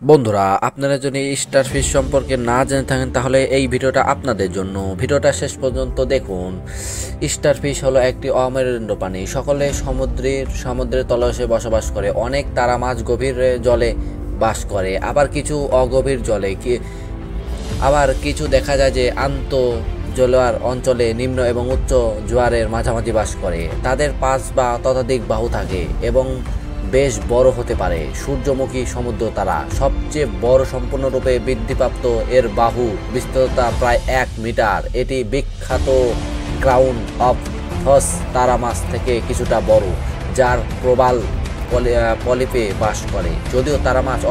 বন্ধুরা, আপনারা যদি স্টারফিশ সম্পর্কে না জেনে থাকেন তাহলে এই ভিডিওটা আপনাদের জন্য। ভিডিওটা শেষ পর্যন্ত দেখুন। স্টারফিশ হলো একটি অমেরুদণ্ড প্রাণী। সকলে সমুদ্রের তলদেশে বসবাস করে। অনেক তারা মাছ গভীর জলে বাস করে, আবার কিছু অগভীর জলে, আবার কিছু দেখা যায় যে জলোয়ার অঞ্চলে নিম্ন এবং উচ্চ জোয়ারের মাঝামাঝি বাস করে। তাদের 5 বা ততোধিক বাহু থাকে এবং বেশ বড় হতে পারে। সূর্যমুখী সমুদ্র তারা সবচেয়ে বড়, সম্পূর্ণরূপে বৃদ্ধিপ্রাপ্ত। এর বাহু বিস্তৃততা প্রায় 1 মিটার। এটি বিখ্যাত ক্রাউন অফ থর্স তারা মাছ থেকে কিছুটা বড়, যার প্রবাল পলিপে বাস করে। যদিও তারা মাছ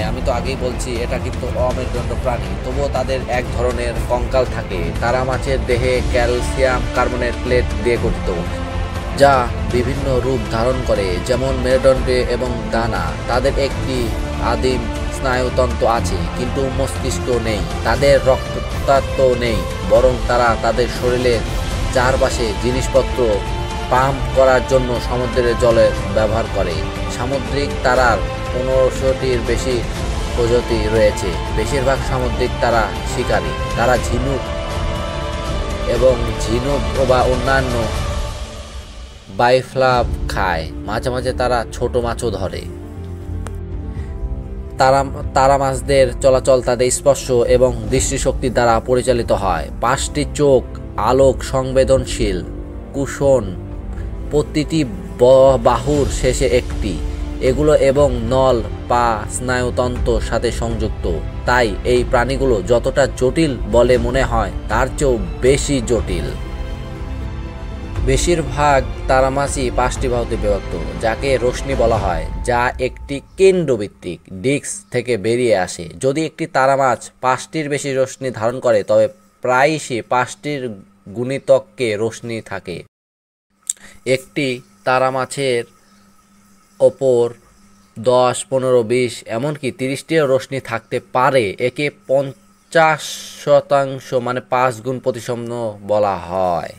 আমি তো আগেই বলছি এটা কিন্তু অমেরুদণ্ড প্রাণী, তবুও তাদের এক ধরনের কঙ্কাল থাকে। তারা মাছের দেহে ক্যালসিয়াম কার্বনেট প্লেট দিয়ে গঠিত, যা বিভিন্ন রূপ ধারণ করে, যেমন মেরুদণ্ড এবং ডানা। তাদের একটি আদিম স্নায়ুতন্ত্র আছে, কিন্তু মস্তিষ্ক নেই। তাদের রক্ততত্ত্ব নেই, বরং তারা তাদের শরীরের চারপাশে জিনিসপত্র পাম্প করার জন্য সমুদ্রের জলে ব্যবহার করে। সামুদ্রিক তারার 1500টির বেশি প্রজাতি রয়েছে। বেশিরভাগ সামুদ্রিক তারা শিকারী। তারা ঝিনুক বা অন্যান্য বাইফ্লাভ খায়। মাঝে মাঝে তারা ছোট মাছও ধরে। তারা মাছদের চলাচল তাদের স্পর্শ এবং দৃষ্টিশক্তি দ্বারা পরিচালিত হয়। 5টি চোখ আলোক সংবেদনশীল কুশন, প্রতিটি বাহুর শেষে একটি। এগুলো এবং নল পা স্নায়ুতন্ত্রের সাথে সংযুক্ত। তাই এই প্রাণীগুলো যতটা জটিল বলে মনে হয় তার চেয়েও বেশি জটিল। বেশিরভাগ তারামাছই 5টি বাহুতে বিভক্ত, যাকে রশ্মি বলা হয়, যা একটি কেন্দ্রভিত্তিক ডিস্ক থেকে বেরিয়ে আসে। যদি একটি তারামাছ 5টির বেশি রশ্মি ধারণ করে, তবে প্রায়শই 5টির গুণিতকে রশ্মি থাকে। একটি তারামাছের ওপর 10, 15, 20 এমনকি 30টিও রশ্মি থাকতে পারে। একে 50% মানে 5 গুণ প্রতিসম বলা হয়।